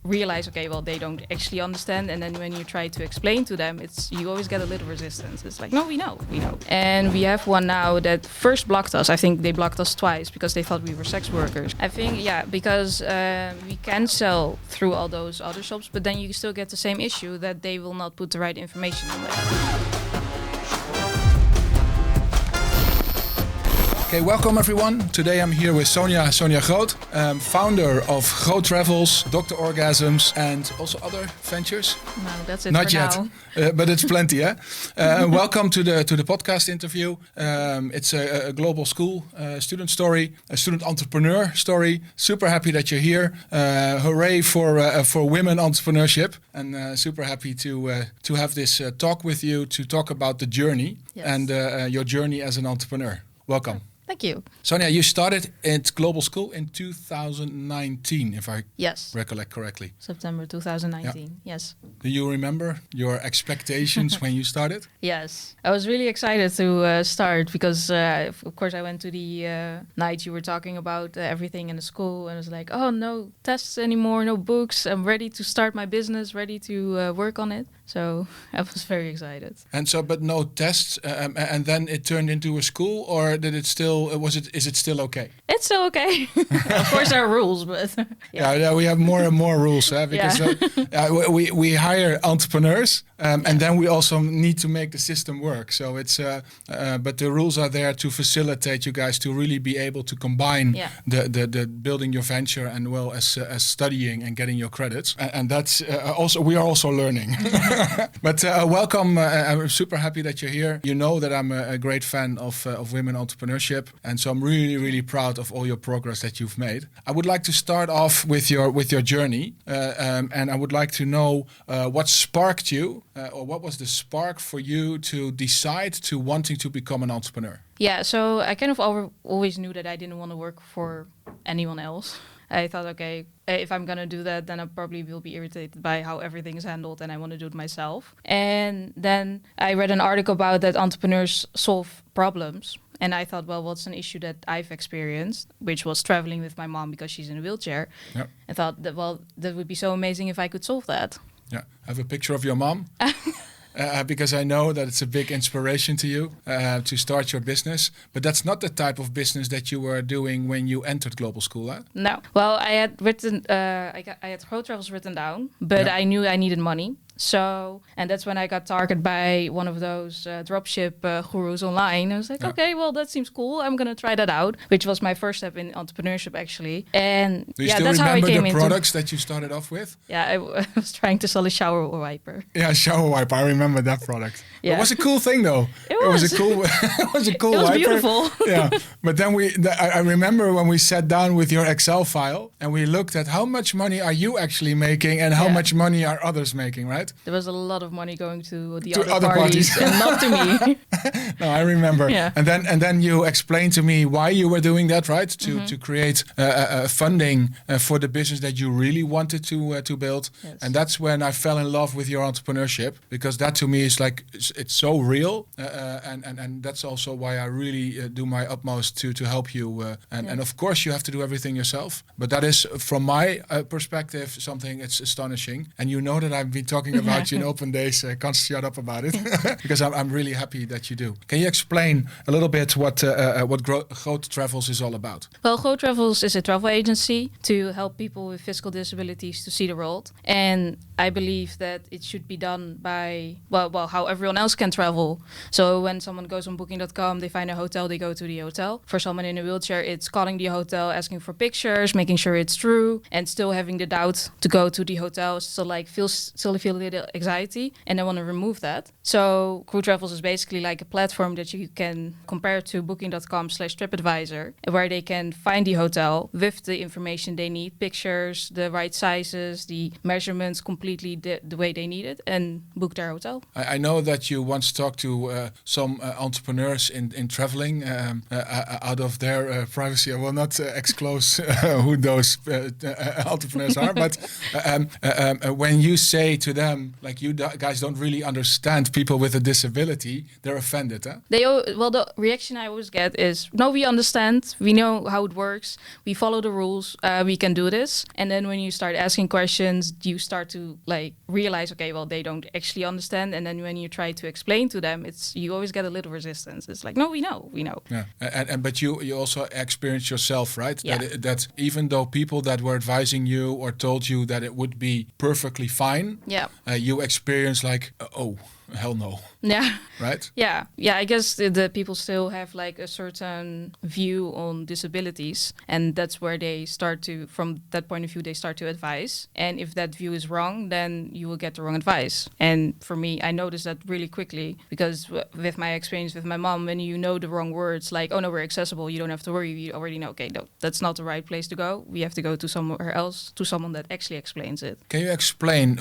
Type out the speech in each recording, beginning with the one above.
realize, okay, well, they don't actually understand. And then when you try to explain to them, you always get a little resistance. It's like, no, we know. And we have one now that first blocked us. I think they blocked us twice because they thought we were sex workers. I think, because we can sell through all those other shops, but then you still get the same issue that they will not put the right information on there. Okay, welcome everyone. Today I'm here with Sonia Groot, founder of GrootTravels, Dr. Orgasms, and also other ventures. No, that's it. Not for yet, now. but it's plenty. Welcome to the podcast interview. It's a global school student story, a student entrepreneur story. Super happy that you're here. Hooray for women entrepreneurship, and super happy to have this talk with you to talk about the journey and your journey as an entrepreneur. Welcome. Thank you. Sonia, you started at Global School in 2019, if I recollect correctly. September 2019, yes. Do you remember your expectations when you started? Yes. I was really excited to start because, of course, I went to the night you were talking about everything in the school, and I was like, oh, no tests anymore, no books. I'm ready to start my business, ready to work on it. So I was very excited. And so, but no tests, and then it turned into a school, or did it still? Is it still okay? It's still okay. Of course, there are rules, but yeah, we have more and more rules because we hire entrepreneurs, and then we also need to make the system work. So it's but the rules are there to facilitate you guys to really be able to combine the building your venture and well as studying and getting your credits, and that's also we are also learning. But welcome. I'm super happy that you're here. You know that I'm a great fan of women entrepreneurship, and so I'm really proud of all your progress that you've made. I would like to start off with your journey, and I would like to know what sparked you, or what was the spark for you to decide to wanting to become an entrepreneur? Yeah, so I kind of always knew that I didn't want to work for anyone else. I thought, okay, if I'm going to do that, then I probably will be irritated by how everything is handled, and I want to do it myself. And then I read an article about that entrepreneurs solve problems. And I thought, well, what's an issue that I've experienced, which was traveling with my mom because she's in a wheelchair. Yep. I thought that, well, that would be so amazing if I could solve that. Yeah, I have a picture of your mom. Because I know that it's a big inspiration to you to start your business. But that's not the type of business that you were doing when you entered Global School, huh? No. Well, I had written, I had GrootTravels written down, but I knew I needed money. So, and that's when I got targeted by one of those dropship gurus online. I was like, okay, well, that seems cool. I'm going to try that out, which was my first step in entrepreneurship, actually. And do you still that's remember how I came the products that you started off with? Yeah, I was trying to sell a shower wiper. Yeah, shower wiper. I remember that product. Yeah. It was a cool thing, though. It was a cool. It was a cool wiper. It was beautiful. Yeah, but then I remember when we sat down with your Excel file and we looked at how much money are you actually making and how much money are others making, right? There was a lot of money going to the other parties and not to me. No, I remember. Yeah. And then you explained to me why you were doing that, right? To create funding for the business that you really wanted to build. Yes. And that's when I fell in love with your entrepreneurship, because that to me is like it's so real, and that's also why I really do my utmost to help you. And of course you have to do everything yourself, but that is from my perspective something it's astonishing. And you know that I've been talking about you in open days. I can't shut up about it because I'm really happy that you do. Can you explain a little bit what GrootTravels is all about? Well, GrootTravels is a travel agency to help people with physical disabilities to see the world. And I believe that it should be done by, well, how everyone else can travel. So when someone goes on booking.com, they find a hotel, they go to the hotel. For someone in a wheelchair, it's calling the hotel, asking for pictures, making sure it's true, and still having the doubt to go to the hotel. So like still feel a little anxiety, and I want to remove that. So GrootTravels is basically like a platform that you can compare to booking.com/TripAdvisor, where they can find the hotel with the information they need, pictures, the right sizes, the measurements, completely the way they need it, and book their hotel. I know that you once talked to some entrepreneurs in traveling out of their privacy. I will not disclose who those entrepreneurs are, but when you say to them, them like you guys don't really understand people with a disability, they're offended, huh? Well, the reaction I always get is, no, we understand, we know how it works, we follow the rules, we can do this. And then when you start asking questions, you start to like realize, okay, well, they don't actually understand. And then when you try to explain to them, you always get a little resistance. It's like, no, we know. Yeah, but you also experience yourself, right? Yeah. That even though people that were advising you or told you that it would be perfectly fine, you experience like, oh, hell no. Yeah. Right? Yeah. I guess the people still have like a certain view on disabilities, and that's where they start to, from that point of view, they start to advise. And if that view is wrong, then you will get the wrong advice. And for me, I noticed that really quickly because with my experience with my mom, when you know the wrong words, like, oh no, we're accessible, you don't have to worry, you already know, okay, no, that's not the right place to go. We have to go to somewhere else, to someone that actually explains it. Can you explain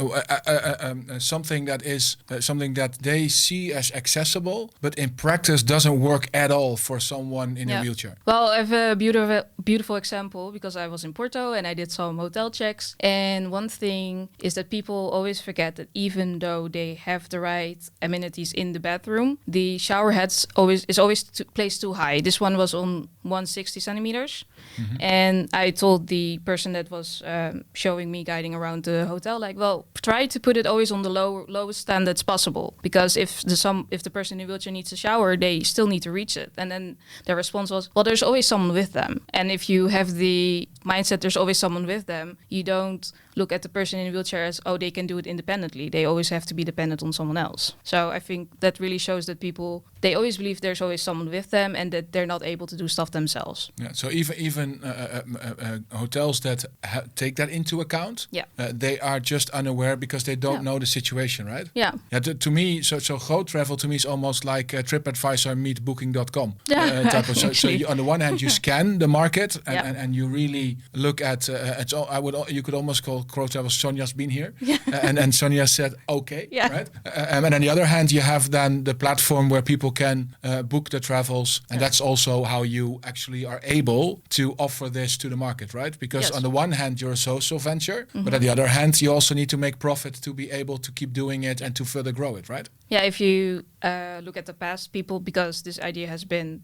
something that is something that they see as accessible, but in practice doesn't work at all for someone in a wheelchair? Well, I have a beautiful example because I was in Porto and I did some hotel checks. And one thing is that people always forget that even though they have the right amenities in the bathroom, the shower head is always placed too high. This one was on 160 centimeters. Mm-hmm. And I told the person that was showing me, guiding around the hotel, like, well, try to put it always on the lowest standards possible, because if the person in a wheelchair needs a shower, they still need to reach it. And then their response was, well, there's always someone with them. And if you have the mindset there's always someone with them, you don't look at the person in a wheelchair as, oh, they can do it independently. They always have to be dependent on someone else. So I think that really shows that people, they always believe there's always someone with them and that they're not able to do stuff themselves. Yeah. So even hotels that take that into account, they are just unaware because they don't know the situation, right? Yeah. To me, so GrootTravels to me is almost like TripAdvisor meet Booking.com. Yeah. So you, on the one hand, you scan the market and you really look at. You could almost call GrootTravels, Sonia's been here, and Sonia said okay, right? And on the other hand, you have then the platform where people can book the travels, and that's also how you actually are able to offer this to the market, right? Because on the one hand, you're a social venture, but on the other hand, you also need to make profit to be able to keep doing it and to further grow it, right? Yeah, if you look at the past, because this idea has been,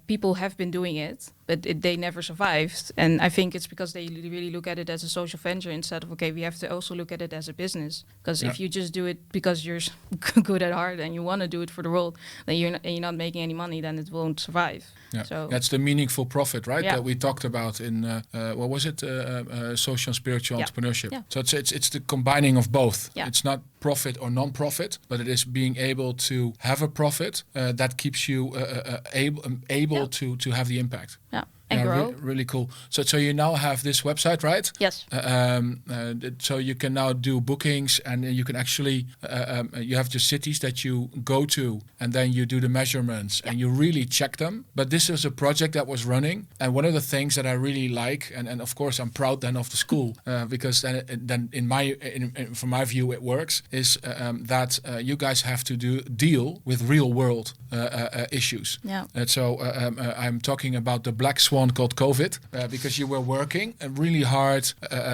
people have been doing it, but they never survived. And I think it's because they really look at it as a social venture instead of, okay, we have to also look at it as a business. Because if you just do it because you're good at heart and you want to do it for the world, then you're not making any money, then it won't survive. Yeah. So that's the meaningful profit, right? Yeah. That we talked about in what was it? Social and spiritual entrepreneurship. Yeah. So it's the combining of both. Yeah. It's not profit or non-profit, but it is being able to have a profit that keeps you able to have the impact. Yeah. And grow. Really cool. So you now have this website, right? Yes. So you can now do bookings, and you can actually you have the cities that you go to, and then you do the measurements and you really check them. But this is a project that was running, and one of the things that I really like, and of course I'm proud then of the school because then from my view it works, is that you guys have to deal with real world issues. Yeah. So I'm talking about the black swan called COVID, because you were working really hard,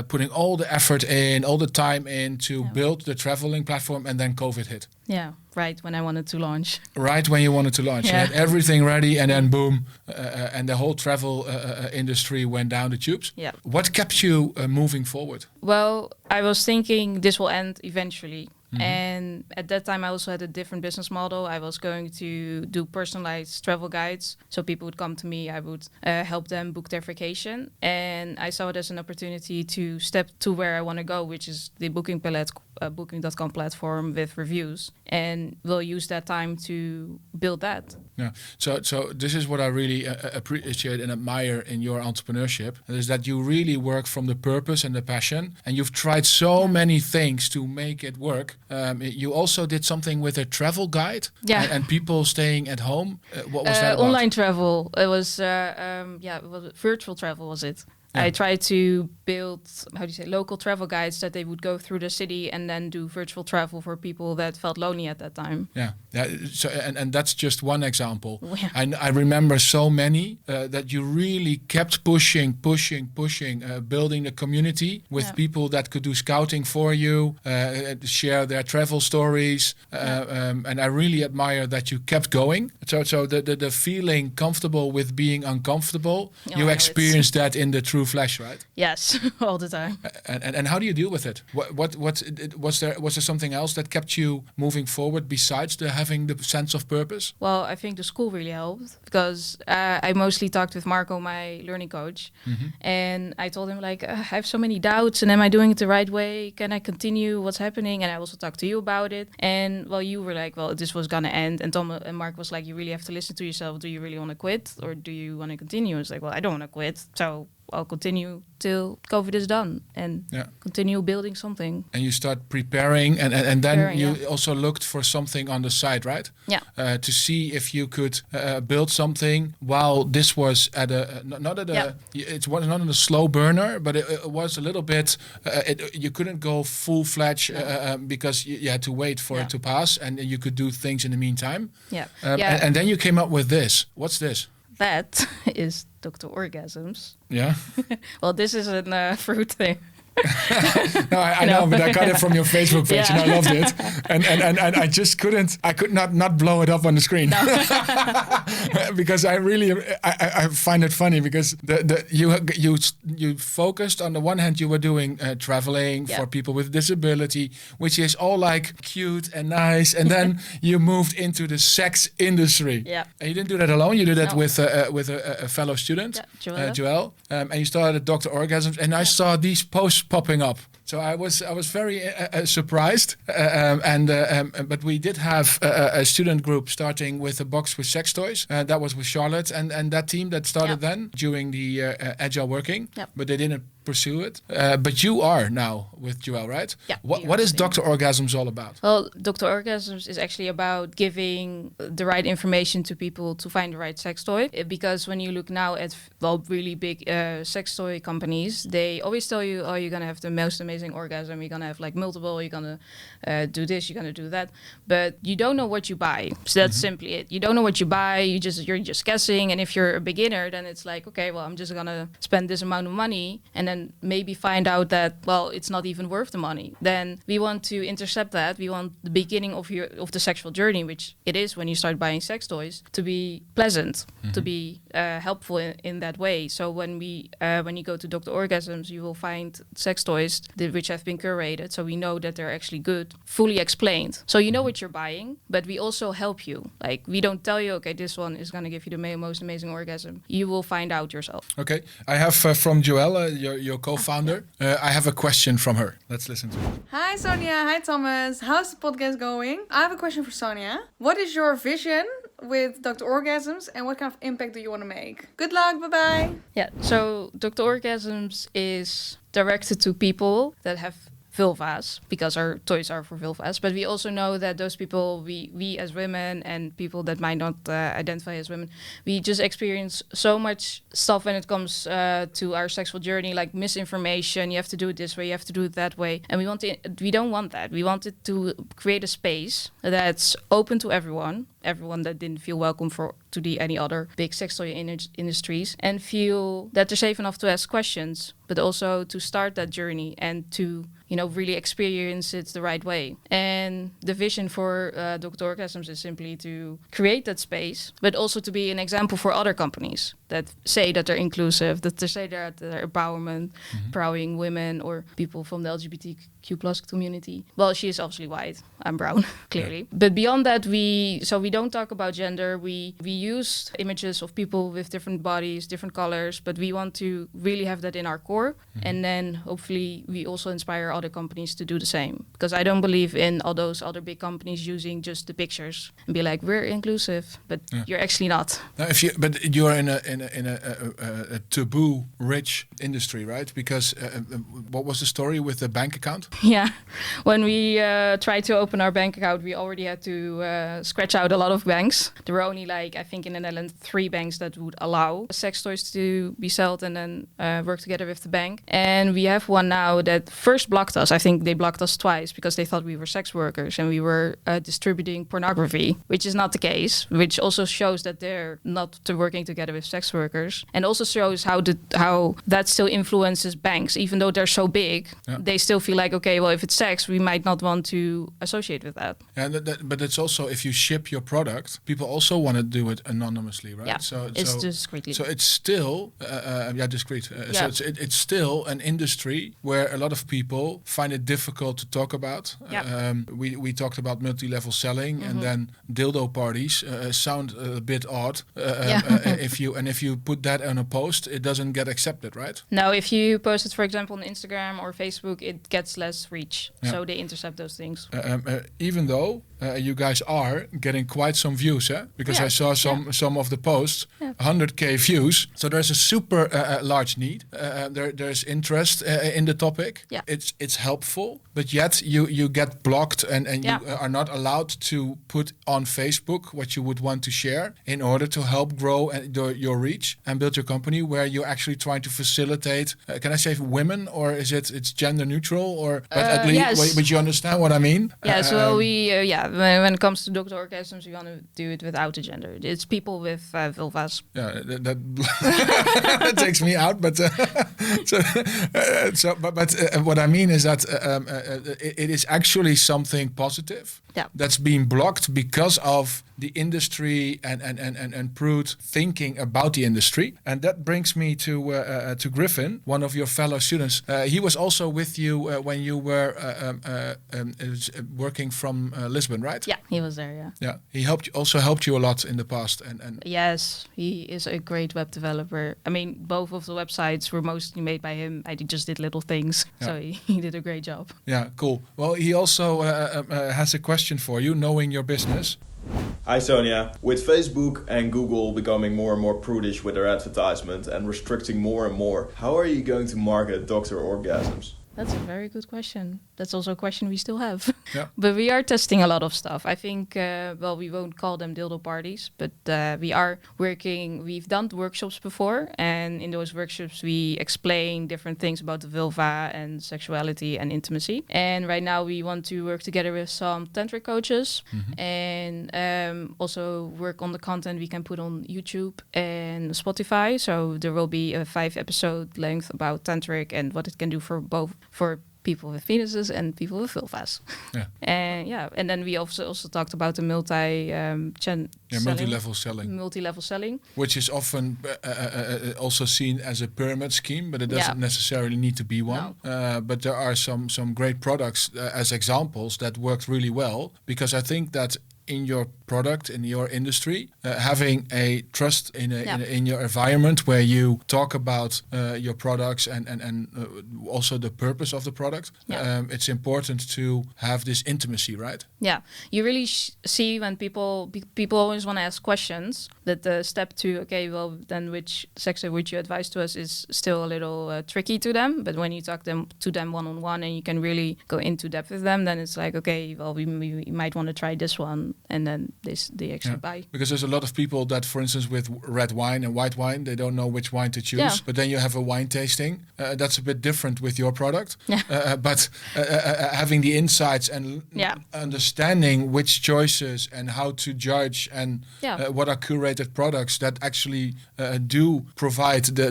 putting all the effort in, all the time in to build the traveling platform, and then COVID hit. Yeah, right when I wanted to launch. Right when you wanted to launch. You had everything ready, and then boom, and the whole travel industry went down the tubes. Yeah. What kept you moving forward? Well, I was thinking this will end eventually. Mm-hmm. And at that time, I also had a different business model. I was going to do personalized travel guides. So people would come to me, I would help them book their vacation. And I saw it as an opportunity to step to where I want to go, which is the Booking.com platform with reviews. And we'll use that time to build that. Yeah. So this is what I really appreciate and admire in your entrepreneurship, is that you really work from the purpose and the passion, and you've tried so many things to make it work. You also did something with a travel guide, and people staying at home. What was that about? Online travel. It was it was virtual travel, was it? I tried to build, local travel guides that they would go through the city and then do virtual travel for people that felt lonely at that time. Yeah, so and that's just one example. Yeah. I remember so many that you really kept pushing, building the community with people that could do scouting for you, share their travel stories, and I really admire that you kept going. So the feeling comfortable with being uncomfortable, you experienced that in the true flesh, right? Yes, all the time. And how do you deal with it? What was there something else that kept you moving forward besides having the sense of purpose? Well, I think the school really helped because I mostly talked with Marco, my learning coach, and I told him like, I have so many doubts, and am I doing it the right way? Can I continue? What's happening? And I also talked to you about it. And well, you were like, well, this was gonna end, and Tom and Mark was like, you really have to listen to yourself. Do you really want to quit, or do you want to continue? It's like, well, I don't want to quit, so I'll continue till COVID is done and continue building something. And you start preparing, and then you also looked for something on the side, right? Yeah. To see if you could build something while this was at a it was not on a slow burner, but it was a little bit. You couldn't go full-fledged because you had to wait for it to pass, and you could do things in the meantime. Yeah. And then you came up with this. What's this? That is Dr. Orgasms. Yeah. Well, this is a fruit thing. No, I know, but I got it from your Facebook page and I loved it. And I just I could not blow it up on the screen. No. Because I find it funny because you focused on the one hand, you were doing traveling for people with disability, which is all like cute and nice. And then you moved into the sex industry. Yeah. And you didn't do that alone. You did that with a fellow student, Joelle. And you started Dr. Orgasms. And I saw these posts popping up. So I was very surprised, but we did have a student group starting with a box with sex toys. That was with Charlotte and that team that started then during the agile working, but they didn't pursue it. But you are now with Joelle, right? Yeah. What is Dr. Orgasms all about? Well, Dr. Orgasms is actually about giving the right information to people to find the right sex toy. Because when you look now at really big sex toy companies, they always tell you, oh, you're gonna have the most amazing orgasm, you're gonna have like multiple, you're gonna do this, you're gonna do that, but you don't know what you buy. So that's simply it. You don't know what you buy. You're just guessing. And if you're a beginner, then it's like, okay, well, I'm just gonna spend this amount of money, and then maybe find out that, well, it's not even worth the money. Then we want to intercept that. We want the beginning of the sexual journey, which it is when you start buying sex toys, to be pleasant, to be helpful in that way. So when you go to Dr. Orgasms, you will find sex toys which have been curated, so we know that they're actually good, fully explained. So you know what you're buying, but we also help you. Like, we don't tell you, okay, this one is going to give you the most amazing orgasm. You will find out yourself. Okay, I have from Joelle, your co-founder, I have a question from her. Let's listen to it. Hi Sonia, hi Thomas. How's the podcast going? I have a question for Sonia. What is your vision with Dr. Orgasms and what kind of impact do you want to make? Good luck, bye-bye. Yeah, so Dr. Orgasms is directed to people that have vulvas, because our toys are for vulvas. But we also know that those people, we as women and people that might not identify as women, we just experience so much stuff when it comes to our sexual journey, like misinformation. You have to do it this way, you have to do it that way, and we don't want that. We wanted to create a space that's open to everyone that didn't feel welcome to any other big sex toy industries, and feel that they're safe enough to ask questions, but also to start that journey and to really experience it the right way. And the vision for Dr. Orgasms is simply to create that space, but also to be an example for other companies that say that they're inclusive, that they say they're empowering women or people from the LGBTQ plus community. Well, she is obviously white, I'm brown, clearly. Yeah. But beyond that, we don't talk about gender. We use images of people with different bodies, different colors, but we want to really have that in our core. And then hopefully we also inspire other companies to do the same. Because I don't believe in all those other big companies using just the pictures and be like, we're inclusive, but you're actually not. Now, but you're in a taboo rich industry, right? Because what was the story with the bank account? Yeah, when we tried to open our bank account, we already had to scratch out a lot of banks. There were only I think in the Netherlands, 3 banks that would allow sex toys to be sold and then work together with the bank. And we have one now that first blocked us. I think they blocked us twice because they thought we were sex workers and we were distributing pornography, which is not the case, which also shows that they're not working together with sex workers, and also shows how that still influences banks. Even though they're so big, they still feel like, okay, well, if it's sex, we might not want to associate with that. And but it's also, if you ship your product, people also want to do it anonymously, right? Yeah, it's discreetly. So it's still, discreet. So it's still an industry where a lot of people find it difficult to talk about. We talked about multi-level selling, and then dildo parties sound a bit odd. If you put that on a post, it doesn't get accepted, right? No, if you post it, for example, on Instagram or Facebook, it gets less reach. So they intercept those things. Even though you guys are getting quite some views, because I saw some of the posts, 100k views. So there's a super large need. There's interest in the topic. Yeah. It's helpful, but yet you get blocked and you are not allowed to put on Facebook what you would want to share in order to help grow your reach and build your company, where you're actually trying to facilitate. Can I say women, or is it's gender neutral, or but at least, but you understand what I mean? So when it comes to Dr. Orgasms, we want to do it without a gender. It's people with vulvas. Yeah, that takes me out. But what I mean is that it is actually something positive that's being blocked because of the industry and prude thinking about the industry. And that brings me to Griffin, one of your fellow students. He was also with you when you were working from Lisbon, right? Yeah, he was there. Yeah, he helped you a lot in the past. And yes, he is a great web developer. I mean, both of the websites were mostly made by him. I just did little things, so he did a great job. Yeah, cool. Well, he also has a question for you, knowing your business. Hi Sonia. With Facebook and Google becoming more and more prudish with their advertisement and restricting more and more, how are you going to market Dr. Orgasms? That's a very good question. That's also a question we still have. Yeah. But we are testing a lot of stuff. I think, we won't call them dildo parties, but we are working. We've done workshops before, and in those workshops we explain different things about the vulva and sexuality and intimacy. And right now we want to work together with some tantric coaches and also work on the content we can put on YouTube and Spotify. So there will be a 5-episode length about tantric and what it can do for people with penises and people with vulvas. And then we also talked about the multi-level selling, which is often also seen as a pyramid scheme, but it doesn't necessarily need to be one. No. But there are some great products as examples that worked really well, because I think that in your product, in your industry, having a trust in your environment where you talk about your products and also the purpose of the product. It's important to have this intimacy, right? Yeah, you really see when people always want to ask questions, that the step to, okay, well, then which sex would you advise to us is still a little tricky to them. But when you talk to them one-on-one and you can really go into depth with them, then it's like, okay, well, we might want to try this one, and then they actually buy. Because there's a lot of people that, for instance, with red wine and white wine, they don't know which wine to choose. Yeah. But then you have a wine tasting. That's a bit different with your product. Yeah. But having the insights and understanding which choices and how to judge and what are curated products that actually do provide the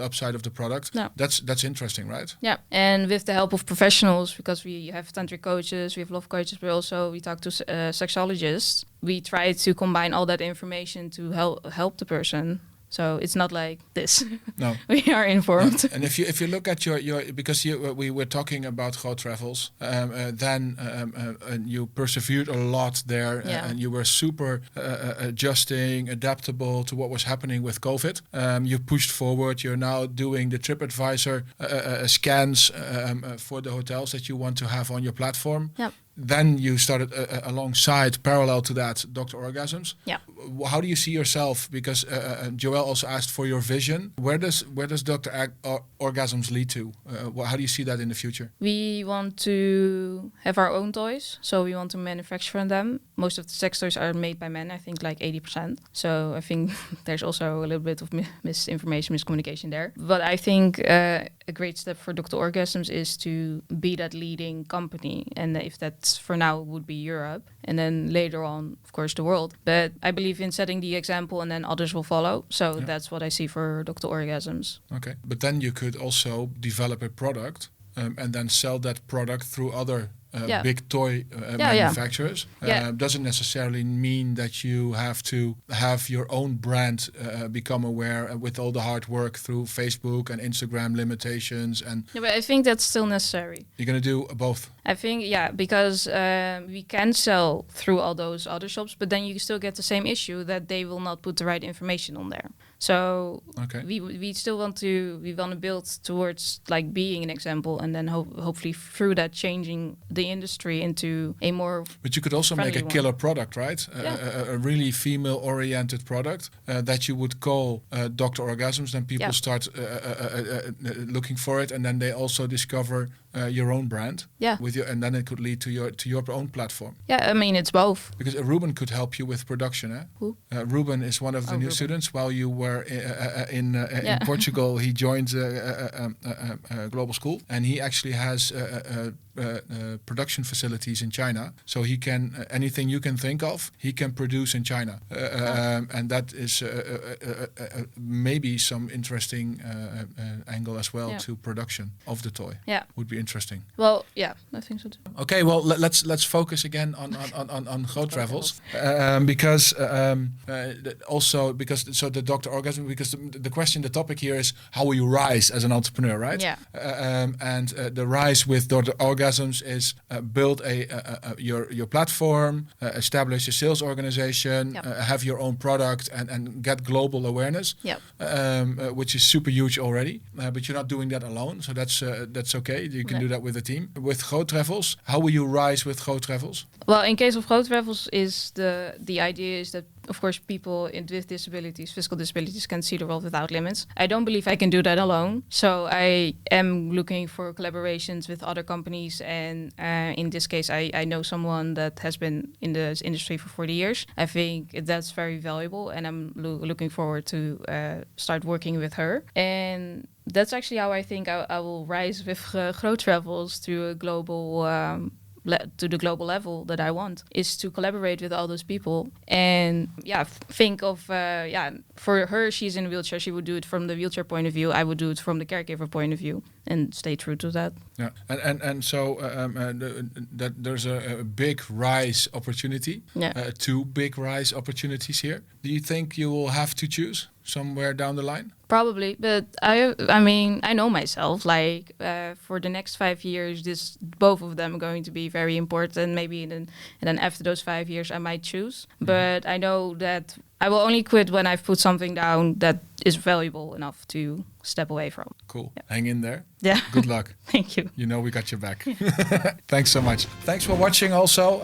upside of the product. Yeah. That's interesting, right? Yeah. And with the help of professionals, because we have tantric coaches, we have love coaches, but also we talk to sexologists. We try to combine all that information to help the person. So it's not like this. No, we are informed. No. And if you look at your because we were talking about GrootTravels, then you persevered a lot there, and you were super adaptable to what was happening with COVID. You pushed forward. You're now doing the TripAdvisor scans for the hotels that you want to have on your platform. Yep. then you started alongside, parallel to that, Dr. Orgasms. Yeah. How do you see yourself? Because Joelle also asked for your vision. Where does Dr. Orgasms lead to? How do you see that in the future? We want to have our own toys, so we want to manufacture them. Most of the sex toys are made by men, I think like 80%. So I think there's also a little bit of misinformation, miscommunication there. But I think a great step for Dr. Orgasms is to be that leading company. And if that's for now would be Europe, and then later on, of course, the world. But I believe in setting the example and then others will follow. So that's what I see for Dr. Orgasms. Okay. But then you could also develop a product and then sell that product through other big toy manufacturers. Doesn't necessarily mean that you have to have your own brand become aware with all the hard work through Facebook and Instagram limitations. And but I think that's still necessary. You're going to do both? I think, because we can sell through all those other shops, but then you still get the same issue that they will not put the right information on there. So we still want to build towards like being an example, and then hopefully through that changing the industry into a more. But you could also make a killer product, right? A really female-oriented product that you would call Dr. Orgasms. Then people start looking for it, and then they also discover your own brand. And then it could lead to your own platform. Yeah, I mean it's both. Because Ruben could help you with production. Eh? Who? Ruben is one of the new students. While you were in Portugal, he joined a global school, and he actually has production facilities in China. So he can anything you can think of, he can produce in China, and that is maybe some interesting angle as well to production of the toy. Yeah, would be interesting. Well, I think so too. Okay, well let's focus again on GrootTravels because so the Dr. Orgasm, because the question, the topic here is how will you rise as an entrepreneur, right? Yeah. And the rise with Dr. Orgasms is build your platform, establish a sales organization, have your own product, and get global awareness. Which is super huge already. But you're not doing that alone, so that's okay. You can do that with a team. With GrootTravels, how will you rise with GrootTravels? Well, in case of GrootTravels, is the idea is that of course people with disabilities, physical disabilities, can see the world without limits. I don't believe I can do that alone, so I am looking for collaborations with other companies, and in this case I know someone that has been in this industry for 40 years. I think that's very valuable, and I'm looking forward to start working with her. And that's actually how I think I will rise with GrootTravels to a global to the global level that I want, is to collaborate with all those people and think of for her, she's in a wheelchair, she would do it from the wheelchair point of view, I would do it from the caregiver point of view, and stay true to that. Yeah, and so that there's a big rise opportunity, two big rise opportunities here. Do you think you will have to choose somewhere down the line? Probably, but I mean, I know myself, like for the next 5 years, both of them are going to be very important, maybe, and then after those 5 years I might choose. But I know that I will only quit when I've put something down that is valuable enough to step away from. Cool. Hang in there. Yeah. Good luck. Thank you. You know we got your back. Thanks so much. Thanks for watching also.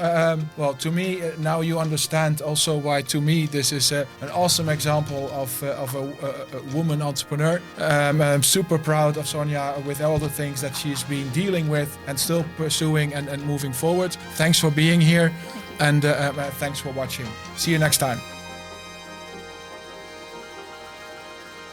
Well, to me, now you understand also why to me this is an awesome example of a woman entrepreneur. I'm super proud of Sonia with all the things that she's been dealing with and still pursuing and moving forward. Thanks for being here, and thanks for watching. See you next time.